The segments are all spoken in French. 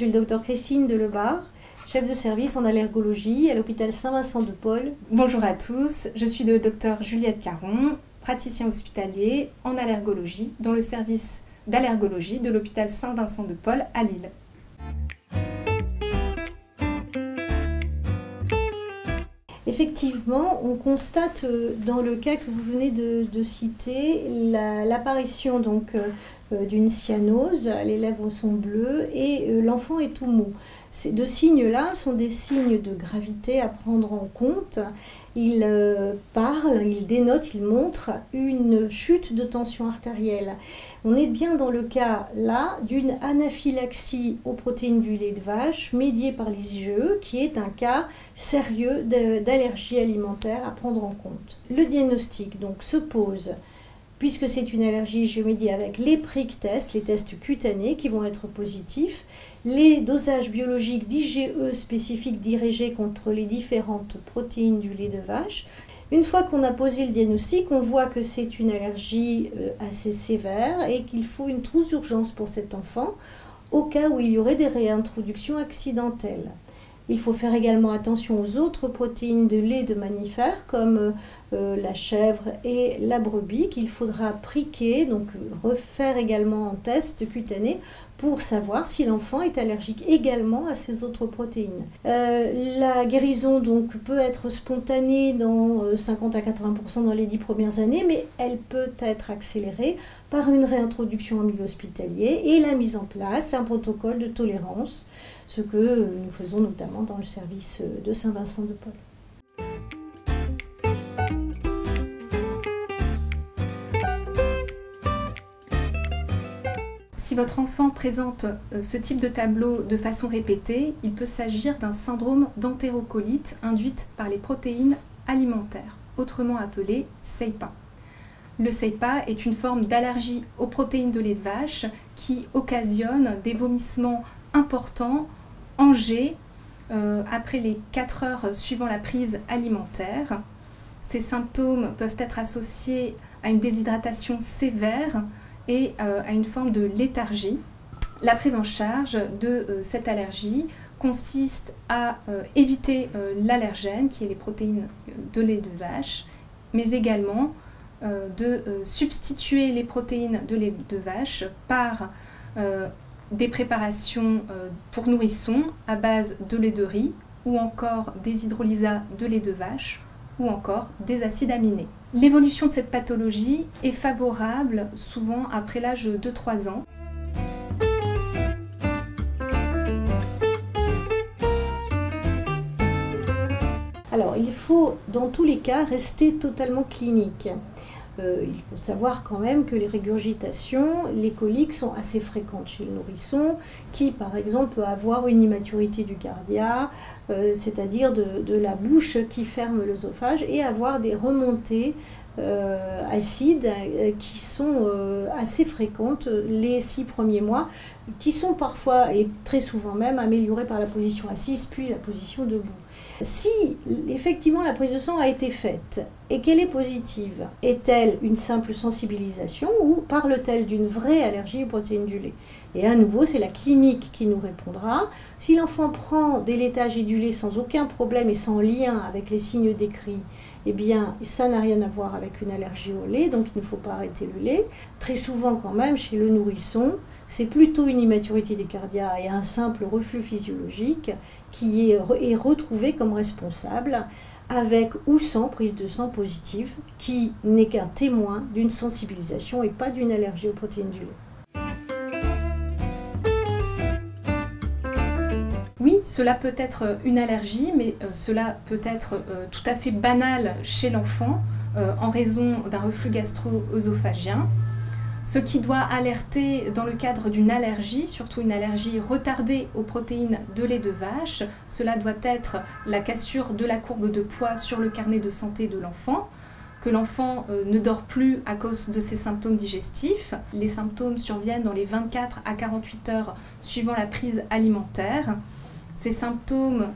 suis le docteur Christine Delebarre, chef de service en allergologie à l'hôpital Saint-Vincent-de-Paul. Bonjour à tous, je suis le docteur Juliette Caron, praticien hospitalier en allergologie dans le service d'allergologie de l'hôpital Saint-Vincent-de-Paul à Lille. Effectivement, on constate dans le cas que vous venez de citer l'apparition d'une cyanose, les lèvres sont bleues et l'enfant est tout mou. Ces deux signes-là sont des signes de gravité à prendre en compte. Il parle, il dénote, il montre une chute de tension artérielle. On est bien dans le cas là d'une anaphylaxie aux protéines du lait de vache médiée par les IgE, qui est un cas sérieux d'allergie alimentaire à prendre en compte. Le diagnostic donc se pose, puisque c'est une allergie IgE médiée, avec les prick tests, les tests cutanés qui vont être positifs, les dosages biologiques d'IgE spécifiques dirigés contre les différentes protéines du lait de vache. Une fois qu'on a posé le diagnostic, on voit que c'est une allergie assez sévère et qu'il faut une trousse d'urgence pour cet enfant au cas où il y aurait des réintroductions accidentelles. Il faut faire également attention aux autres protéines de lait de mammifères comme la chèvre et la brebis qu'il faudra pricker, donc refaire également un test cutané pour savoir si l'enfant est allergique également à ces autres protéines. La guérison donc peut être spontanée dans 50 à 80% dans les 10 premières années, mais elle peut être accélérée par une réintroduction en milieu hospitalier et la mise en place d'un protocole de tolérance, ce que nous faisons notamment dans le service de Saint-Vincent-de-Paul. Si votre enfant présente ce type de tableau de façon répétée, il peut s'agir d'un syndrome d'entérocolite induite par les protéines alimentaires, autrement appelé SEIPA. Le SEIPA est une forme d'allergie aux protéines de lait de vache qui occasionne des vomissements importants en jet après les 4 heures suivant la prise alimentaire. Ces symptômes peuvent être associés à une déshydratation sévère et à une forme de léthargie. La prise en charge de cette allergie consiste à éviter l'allergène, qui est les protéines de lait de vache, mais également de substituer les protéines de lait de vache par des préparations pour nourrissons à base de lait de riz ou encore des hydrolysats de lait de vache ou encore des acides aminés. L'évolution de cette pathologie est favorable souvent après l'âge de 3 ans. Alors, il faut dans tous les cas rester totalement clinique. Il faut savoir quand même que les régurgitations, les coliques sont assez fréquentes chez le nourrisson, qui par exemple peut avoir une immaturité du cardia, c'est-à-dire de la bouche qui ferme l'œsophage, et avoir des remontées acides qui sont assez fréquentes les 6 premiers mois, qui sont parfois et très souvent même améliorées par la position assise puis la position debout. Si effectivement la prise de sang a été faite et qu'elle est positive, est-elle une simple sensibilisation ou parle-t-elle d'une vraie allergie aux protéines du lait? Et à nouveau, c'est la clinique qui nous répondra. Si l'enfant prend des laitages et du lait sans aucun problème et sans lien avec les signes décrits, eh bien, ça n'a rien à voir avec une allergie au lait, donc il ne faut pas arrêter le lait. Très souvent, quand même, chez le nourrisson, c'est plutôt une immaturité des cardias et un simple reflux physiologique qui est retrouvé comme responsable, avec ou sans prise de sang positive, qui n'est qu'un témoin d'une sensibilisation et pas d'une allergie aux protéines du lait. Oui, cela peut être une allergie, mais cela peut être tout à fait banal chez l'enfant en raison d'un reflux gastro-œsophagien. Ce qui doit alerter dans le cadre d'une allergie, surtout une allergie retardée aux protéines de lait de vache, cela doit être la cassure de la courbe de poids sur le carnet de santé de l'enfant, que l'enfant ne dort plus à cause de ses symptômes digestifs. Les symptômes surviennent dans les 24 à 48 heures suivant la prise alimentaire. Ces symptômes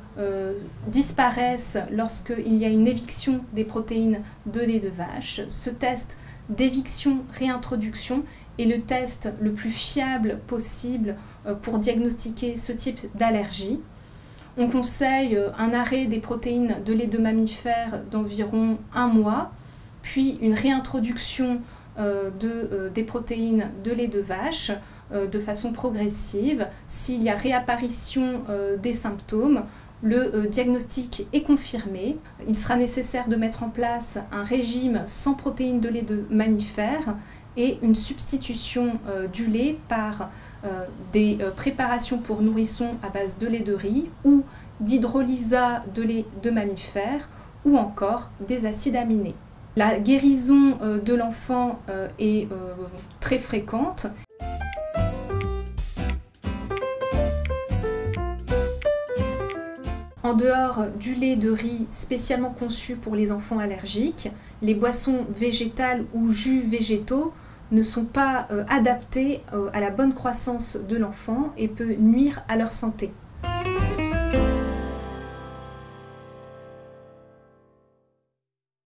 disparaissent lorsqu'il y a une éviction des protéines de lait de vache. Ce test d'éviction-réintroduction est le test le plus fiable possible pour diagnostiquer ce type d'allergie. On conseille un arrêt des protéines de lait de mammifère d'environ 1 mois, puis une réintroduction des protéines de lait de vache de façon progressive. S'il y a réapparition des symptômes, le diagnostic est confirmé. Il sera nécessaire de mettre en place un régime sans protéines de lait de mammifère et une substitution du lait par des préparations pour nourrissons à base de lait de riz ou d'hydrolysa de lait de mammifère ou encore des acides aminés. La guérison de l'enfant est très fréquente. En dehors du lait de riz spécialement conçu pour les enfants allergiques, les boissons végétales ou jus végétaux ne sont pas adaptés à la bonne croissance de l'enfant et peuvent nuire à leur santé.